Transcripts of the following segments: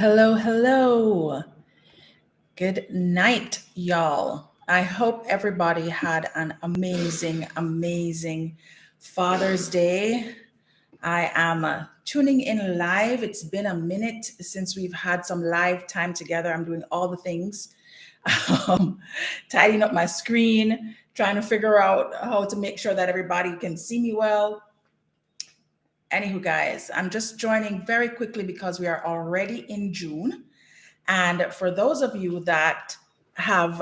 hello, hello. Good night, y'all. I hope everybody had an amazing Father's Day. I am tuning in live. It's been a minute since we've had some live time together. I'm doing all the things, um, tidying up my screen, trying to figure out how to make sure that everybody can see me well. Anywho, guys, I'm just joining very quickly because we are already in June. And for those of you that have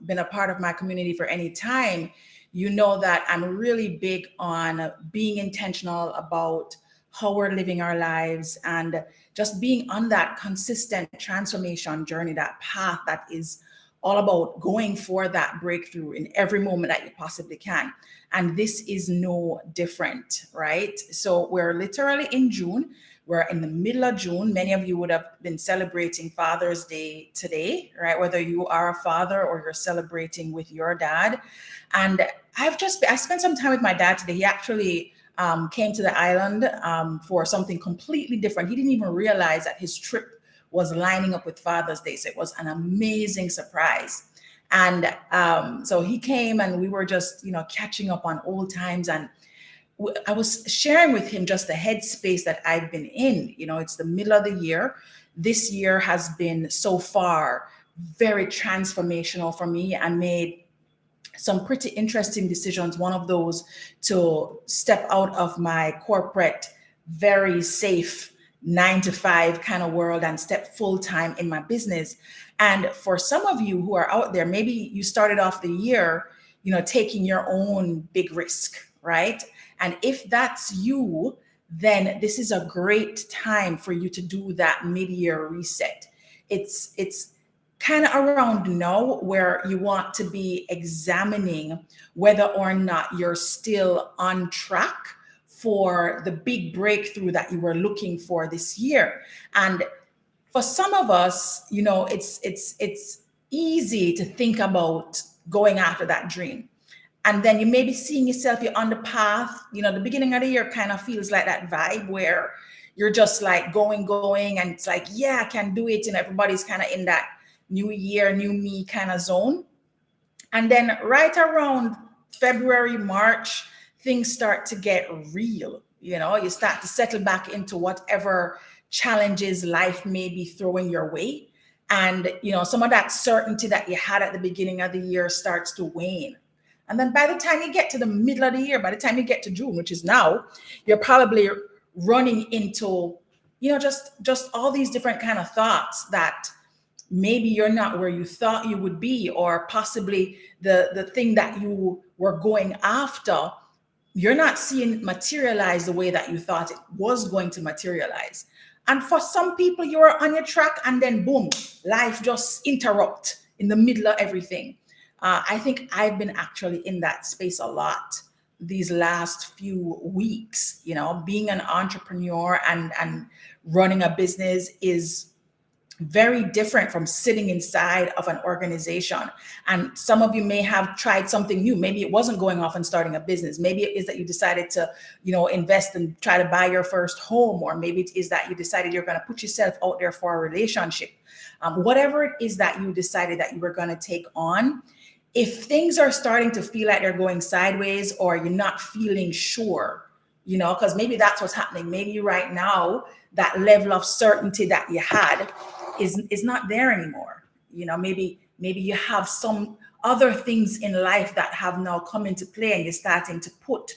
been a part of my community for any time, you know that I'm really big on being intentional about how we're living our lives and just being on that consistent transformation journey, that path that is all about going for that breakthrough in every moment that you possibly can. And this is no different, right? So we're literally in June. We're in the middle of June. Many of you would have been celebrating Father's Day today, right? Whether you are a father or you're celebrating with your dad. And I spent some time with my dad today. He actually came to the island for something completely different. He didn't even realize that his trip was lining up with Father's Day. So it was an amazing surprise. And so he came and we were just, catching up on old times. And I was sharing with him just the headspace that I've been in. It's the middle of the year. This year has been so far very transformational for me. I made some pretty interesting decisions. One of those to step out of my corporate, very safe 9 to 5 kind of world and step full time in my business. And for some of you who are out there, maybe you started off the year, taking your own big risk, right? And if that's you, then this is a great time for you to do that mid-year reset. It's kind of around now where you want to be examining whether or not you're still on track for the big breakthrough that you were looking for this year. And for some of us, it's easy to think about going after that dream. And then you may be seeing yourself, you're on the path. The beginning of the year kind of feels like that vibe where you're just like going, and it's like, yeah, I can do it. And everybody's kind of in that new year, new me kind of zone. And then right around February, March, things start to get real. You start to settle back into whatever challenges life may be throwing your way. And, some of that certainty that you had at the beginning of the year starts to wane. And then by the time you get to the middle of the year, by the time you get to June, which is now, you're probably running into, just all these different kind of thoughts that maybe you're not where you thought you would be, or possibly the thing that you were going after, you're not seeing materialize the way that you thought it was going to materialize. And for some people, you're on your track and then boom, life just interrupt in the middle of everything. I think I've been actually in that space a lot these last few weeks. Being an entrepreneur and running a business is very different from sitting inside of an organization. And some of you may have tried something new. Maybe it wasn't going off and starting a business. Maybe it is that you decided to, invest and try to buy your first home, or maybe it is that you decided you're going to put yourself out there for a relationship. Whatever it is that you decided that you were going to take on, if things are starting to feel like they're going sideways, or you're not feeling sure, because maybe that's what's happening. Maybe right now, that level of certainty that you had is not there anymore. Maybe you have some other things in life that have now come into play, and you're starting to put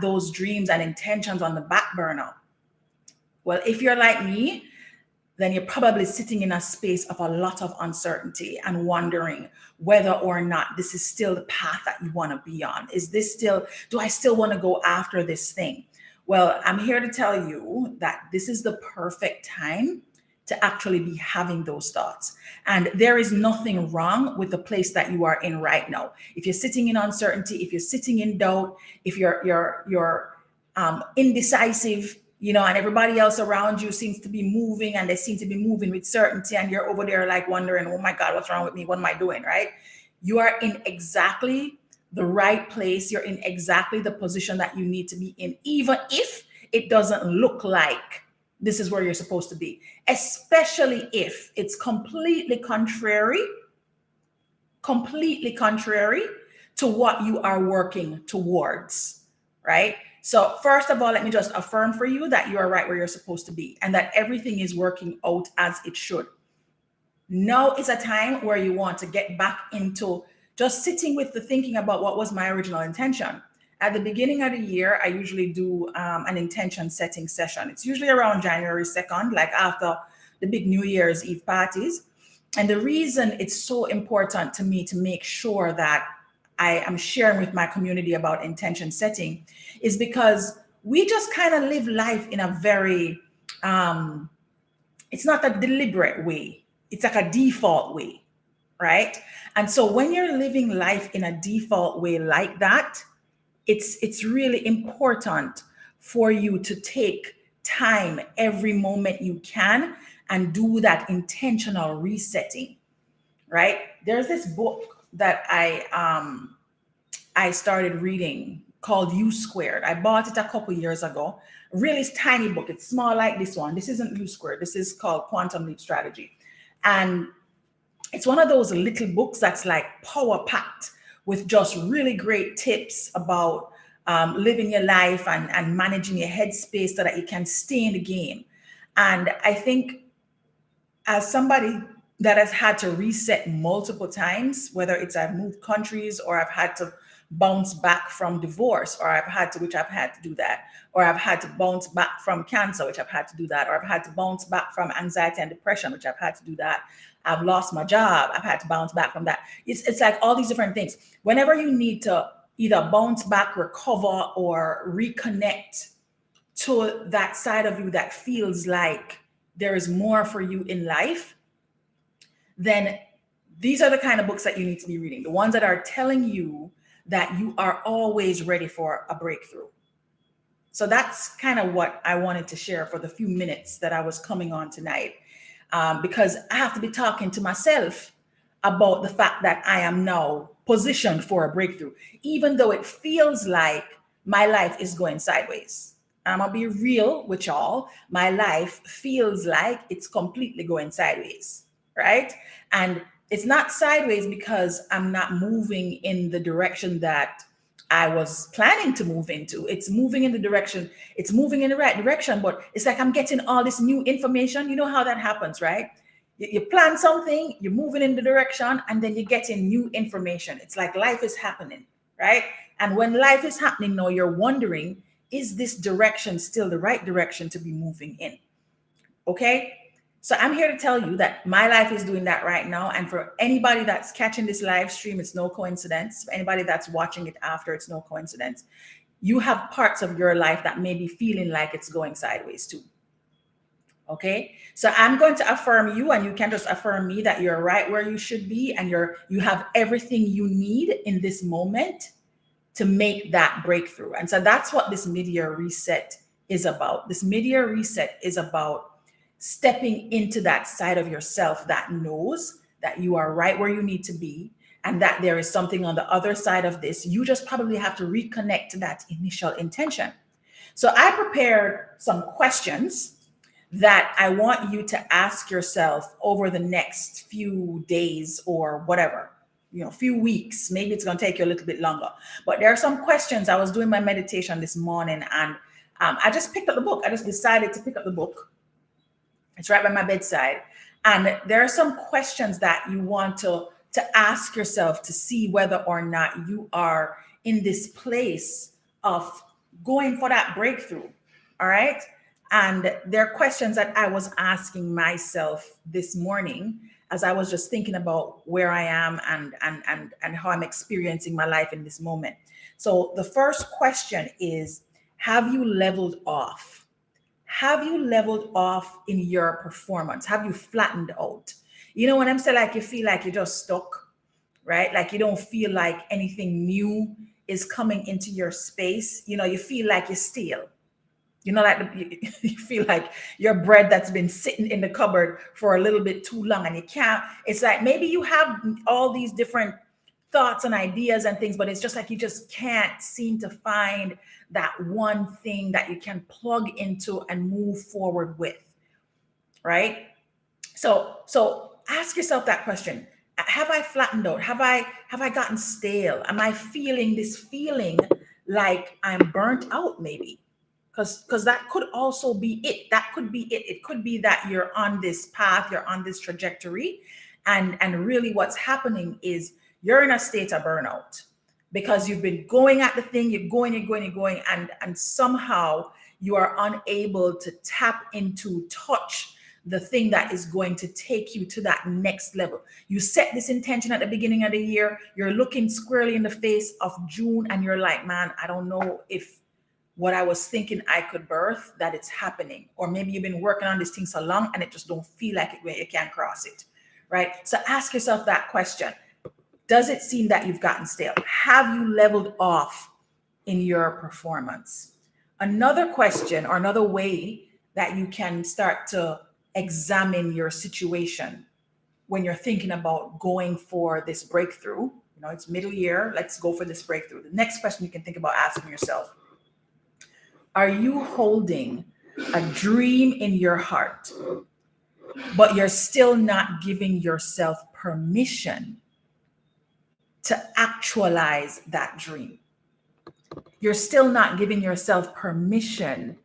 those dreams and intentions on the back burner. Well, if you're like me, then you're probably sitting in a space of a lot of uncertainty and wondering whether or not this is still the path that you want to be on. Do I still want to go after this thing? Well, I'm here to tell you that this is the perfect time to actually be having those thoughts. And there is nothing wrong with the place that you are in right now. If you're sitting in uncertainty, if you're sitting in doubt, if you're indecisive, and everybody else around you seems to be moving, and they seem to be moving with certainty, and you're over there like wondering, oh my God, what's wrong with me? What am I doing, right? You are in exactly the right place. You're in exactly the position that you need to be in, even if it doesn't look like this is where you're supposed to be, especially if it's completely contrary to what you are working towards, right? So, first of all, let me just affirm for you that you are right where you're supposed to be and that everything is working out as it should. Now is a time where you want to get back into just sitting with the thinking about what was my original intention. At the beginning of the year, I usually do an intention setting session. It's usually around January 2nd, like after the big New Year's Eve parties. And the reason it's so important to me to make sure that I am sharing with my community about intention setting is because we just kind of live life in a very, it's not a deliberate way, it's like a default way, right? And so when you're living life in a default way like that, it's really important for you to take time every moment you can and do that intentional resetting, right? There's this book that I started reading called U Squared. I bought it a couple years ago. Really tiny book. It's small like this one. This isn't U Squared. This is called Quantum Leap Strategy. And it's one of those little books that's like power packed with just really great tips about living your life and managing your headspace so that you can stay in the game. And I think as somebody that has had to reset multiple times, whether it's I've moved countries or I've had to bounce back from divorce, or which I've had to do that, or I've had to bounce back from cancer, which I've had to do that, or I've had to bounce back from anxiety and depression, which I've had to do that. I've lost my job, I've had to bounce back from that. It's like all these different things. Whenever you need to either bounce back, recover, or reconnect to that side of you that feels like there is more for you in life, then these are the kind of books that you need to be reading. The ones that are telling you that you are always ready for a breakthrough. So that's kind of what I wanted to share for the few minutes that I was coming on tonight, because I have to be talking to myself about the fact that I am now positioned for a breakthrough, even though it feels like my life is going sideways. I'm gonna be real with y'all. My life feels like it's completely going sideways, right? And it's not sideways because I'm not moving in the direction that I was planning to move into. It's moving in the right direction, but it's like I'm getting all this new information. You know how that happens, right? You plan something, you're moving in the direction, and then you're getting new information. It's like life is happening, right? And when life is happening now, you're wondering, is this direction still the right direction to be moving in? Okay? So I'm here to tell you that my life is doing that right now. And for anybody that's catching this live stream, it's no coincidence. For anybody that's watching it after, it's no coincidence. You have parts of your life that may be feeling like it's going sideways too. Okay? So I'm going to affirm you, and you can just affirm me that you're right where you should be, and you have everything you need in this moment to make that breakthrough. And so that's what this mid-year reset is about. This mid-year reset is about stepping into that side of yourself that knows that you are right where you need to be, and that there is something on the other side of this. You just probably have to reconnect to that initial intention. So I prepared some questions that I want you to ask yourself over the next few days or whatever, few weeks. Maybe it's going to take you a little bit longer. But there are some questions. I was doing my meditation this morning, and I just picked up the book. I just decided to pick up the book. It's right by my bedside. And there are some questions that you want to ask yourself to see whether or not you are in this place of going for that breakthrough. All right. And there are questions that I was asking myself this morning as I was just thinking about where I am and how I'm experiencing my life in this moment. So the first question is, have you leveled off? Have you leveled off in your performance? Have you flattened out? You know, when I'm saying like you feel like you're just stuck, right? Like you don't feel like anything new is coming into your space. You feel like you're stale. You feel like your bread that's been sitting in the cupboard for a little bit too long and you can't. It's like maybe you have all these different thoughts and ideas and things, but it's just like you just can't seem to find that one thing that you can plug into and move forward with, right? So ask yourself that question. Have I flattened out? Have I gotten stale? Am I feeling this feeling like I'm burnt out maybe? Because that could also be it. That could be it. It could be that you're on this path, you're on this trajectory, and really what's happening is you're in a state of burnout because you've been going at the thing, you're going, and somehow you are unable to tap into, touch the thing that is going to take you to that next level. You set this intention at the beginning of the year, you're looking squarely in the face of June, and you're like, man, I don't know if what I was thinking I could birth, that it's happening. Or maybe you've been working on this thing so long and it just don't feel like it where you can't cross it, right? So ask yourself that question. Does it seem that you've gotten stale? Have you leveled off in your performance? Another question or another way that you can start to examine your situation when you're thinking about going for this breakthrough, it's middle year, let's go for this breakthrough. The next question you can think about asking yourself, are you holding a dream in your heart, but you're still not giving yourself permission to actualize that dream? You're still not giving yourself permission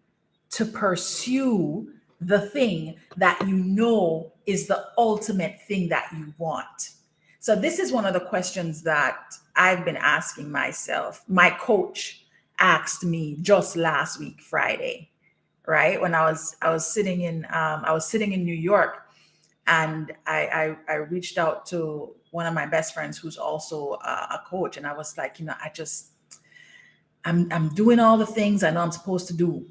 to pursue the thing that you know is the ultimate thing that you want. So this is one of the questions that I've been asking myself. My coach asked me just last week, Friday, right? When I was sitting in New York, and I reached out to one of my best friends who's also a coach, and I was like, I'm doing all the things I know I'm supposed to do,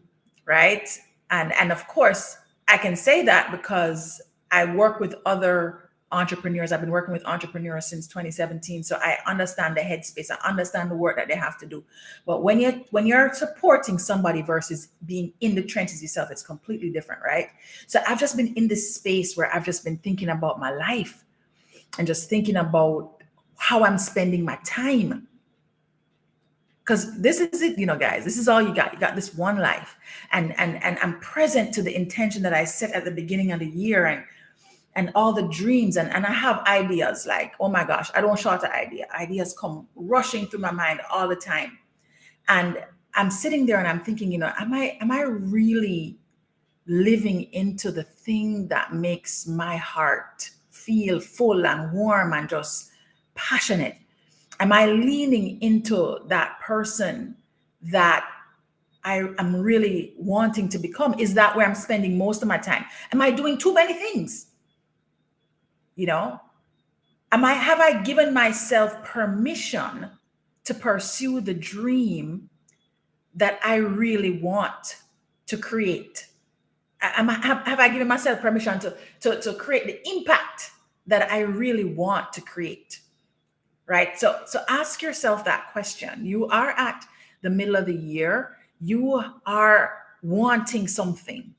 right? And of course, I can say that because I work with other entrepreneurs. I've been working with entrepreneurs since 2017, so I understand the headspace. I understand the work that they have to do. But when you're supporting somebody versus being in the trenches yourself, it's completely different, right? So I've just been in this space where I've just been thinking about my life and just thinking about how I'm spending my time. Because this is it, guys, this is all you got. You got this one life. And I'm present to the intention that I set at the beginning of the year, and all the dreams. And I have ideas like, oh my gosh, I don't short an idea. Ideas come rushing through my mind all the time. And I'm sitting there and I'm thinking, am I really living into the thing that makes my heart feel full and warm and just passionate? Am I leaning into that person that I am really wanting to become? Is that where I'm spending most of my time? Am I doing too many things? Have I given myself permission to pursue the dream that I really want to create? Have I given myself permission to create the impact that I really want to create? Right? So ask yourself that question. You are at the middle of the year. You are wanting something.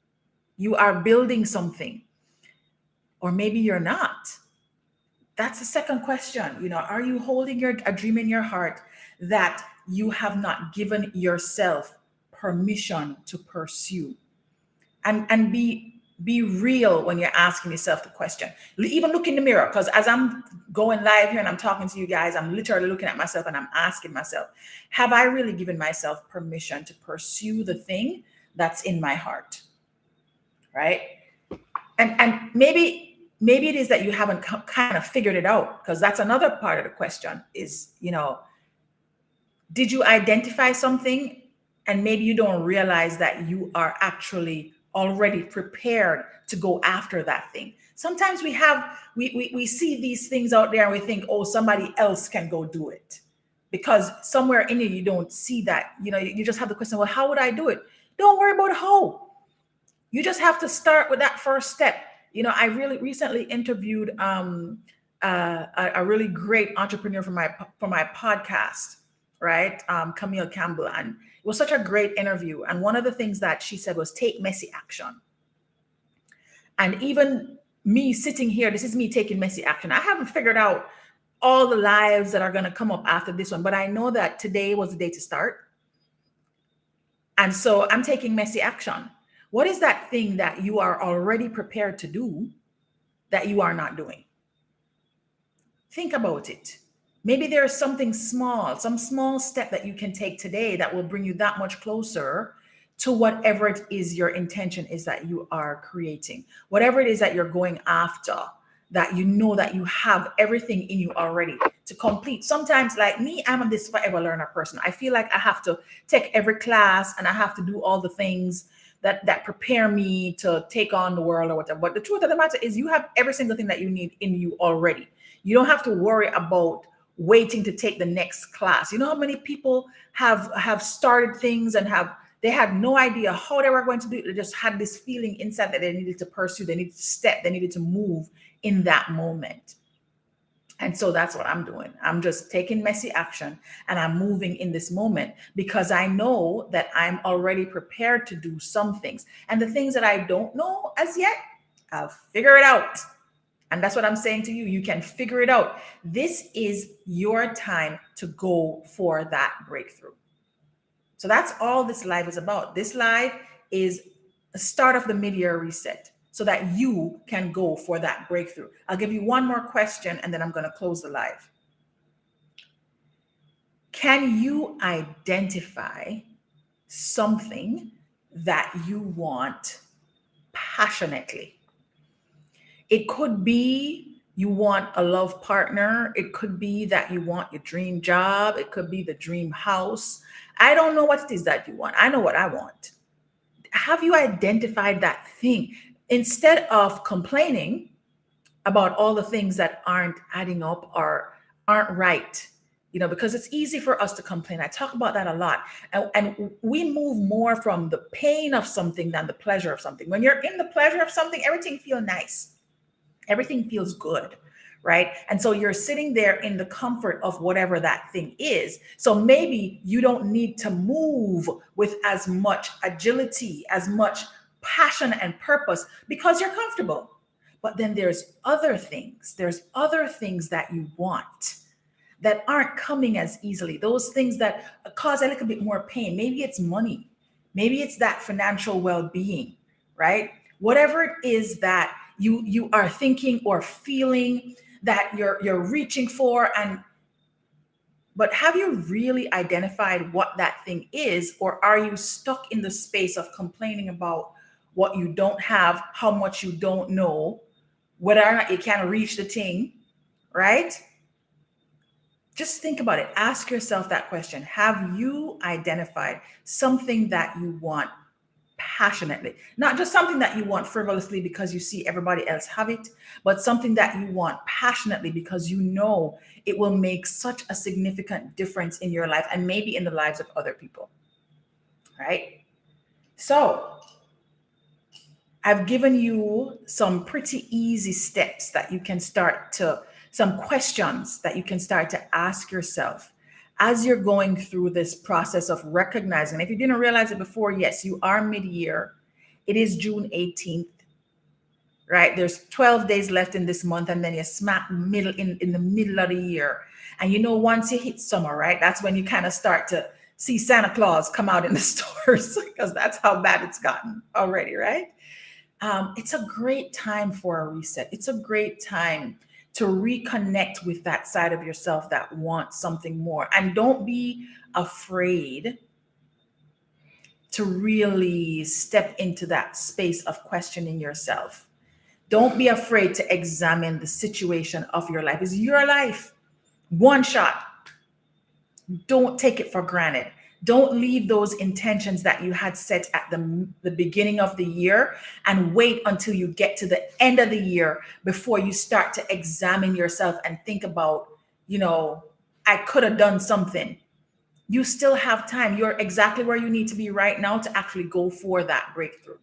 You are building something. Or maybe you're not. That's the second question. Are you holding a dream in your heart that you have not given yourself permission to pursue? And be real when you're asking yourself the question. Even look in the mirror, because as I'm going live here and I'm talking to you guys, I'm literally looking at myself and I'm asking myself, have I really given myself permission to pursue the thing that's in my heart? Right? And maybe it is that you haven't kind of figured it out, because that's another part of the question is, did you identify something and maybe you don't realize that you are actually already prepared to go after that thing? Sometimes we see these things out there and we think, oh, somebody else can go do it, because somewhere in you don't see that. You just have the question, well, how would I do it? Don't worry about how. You just have to start with that first step. I really recently interviewed a really great entrepreneur for my podcast, right? Camille Campbell. And it was such a great interview. And one of the things that she said was take messy action. And even me sitting here, this is me taking messy action. I haven't figured out all the lives that are going to come up after this one, but I know that today was the day to start. And so I'm taking messy action. What is that thing that you are already prepared to do that you are not doing? Think about it. Maybe there's something small, some small step that you can take today that will bring you that much closer to whatever it is your intention is that you are creating, whatever it is that you're going after, that you know that you have everything in you already to complete. Sometimes, like me, I'm this forever learner person. I feel like I have to take every class and I have to do all the things that prepare me to take on the world or whatever. But the truth of the matter is you have every single thing that you need in you already. You don't have to worry about waiting to take the next class. You know how many people have started things and they had no idea how they were going to do it. They just had this feeling inside that they needed to pursue, they needed to step, they needed to move in that moment. And so that's what I'm doing. I'm just taking messy action and I'm moving in this moment because I know that I'm already prepared to do some things. And the things that I don't know as yet, I'll figure it out. And that's what I'm saying to you. You can figure it out. This is your time to go for that breakthrough. So that's all this live is about. This live is the start of the mid-year reset so that you can go for that breakthrough. I'll give you one more question and then I'm going to close the live. Can you identify something that you want passionately? It could be you want a love partner. It could be that you want your dream job. It could be the dream house. I don't know what it is that you want. I know what I want. Have you identified that thing? Instead of complaining about all the things that aren't adding up or aren't right, because it's easy for us to complain. I talk about that a lot. And we move more from the pain of something than the pleasure of something. When you're in the pleasure of something, everything feels nice. Everything feels good, right? And so you're sitting there in the comfort of whatever that thing is. So maybe you don't need to move with as much agility, as much passion and purpose because you're comfortable. But then there's other things. There's other things that you want that aren't coming as easily. Those things that cause a little bit more pain. Maybe it's money. Maybe it's that financial well-being, right? Whatever it is that you are thinking or feeling that you're reaching for, but have you really identified what that thing is, or are you stuck in the space of complaining about what you don't have, how much you don't know, whether or not you can reach the thing, right? Just think about it. Ask yourself that question. Have you identified something that you want passionately? Not just something that you want frivolously because you see everybody else have it, but something that you want passionately because you know it will make such a significant difference in your life and maybe in the lives of other people, right? So I've given you some pretty easy steps that you can some questions that you can start to ask yourself as you're going through this process of recognizing. If you didn't realize it before, yes, you are mid-year. It is June 18th, right? There's 12 days left in this month, and then you're smack middle in the middle of the year. And once you hit summer, right? That's when you kind of start to see Santa Claus come out in the stores because that's how bad it's gotten already, right? It's a great time for a reset. It's a great time to reconnect with that side of yourself that wants something more. And don't be afraid to really step into that space of questioning yourself. Don't be afraid to examine the situation of your life. It's your life. One shot. Don't take it for granted. Don't leave those intentions that you had set at the beginning of the year and wait until you get to the end of the year before you start to examine yourself and think about, I could have done something. You still have time. You're exactly where you need to be right now to actually go for that breakthrough.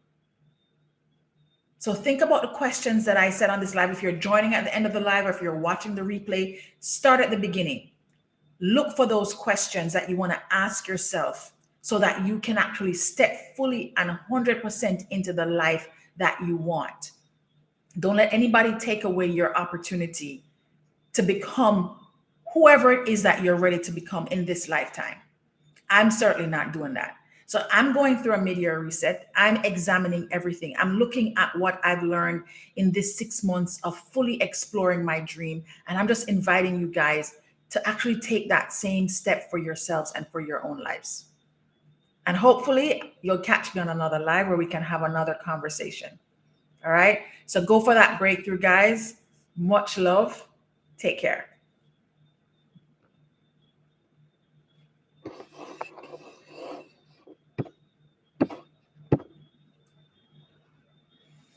So think about the questions that I said on this live. If you're joining at the end of the live or if you're watching the replay, start at the beginning. Look for those questions that you want to ask yourself so that you can actually step fully and 100% into the life that you want. Don't let anybody take away your opportunity to become whoever it is that you're ready to become in this lifetime. I'm certainly not doing that. So I'm going through a mid-year reset. I'm examining everything. I'm looking at what I've learned in this 6 months of fully exploring my dream. And I'm just inviting you guys to actually take that same step for yourselves and for your own lives. And hopefully you'll catch me on another live where we can have another conversation. All right. So go for that breakthrough, guys. Much love. Take care.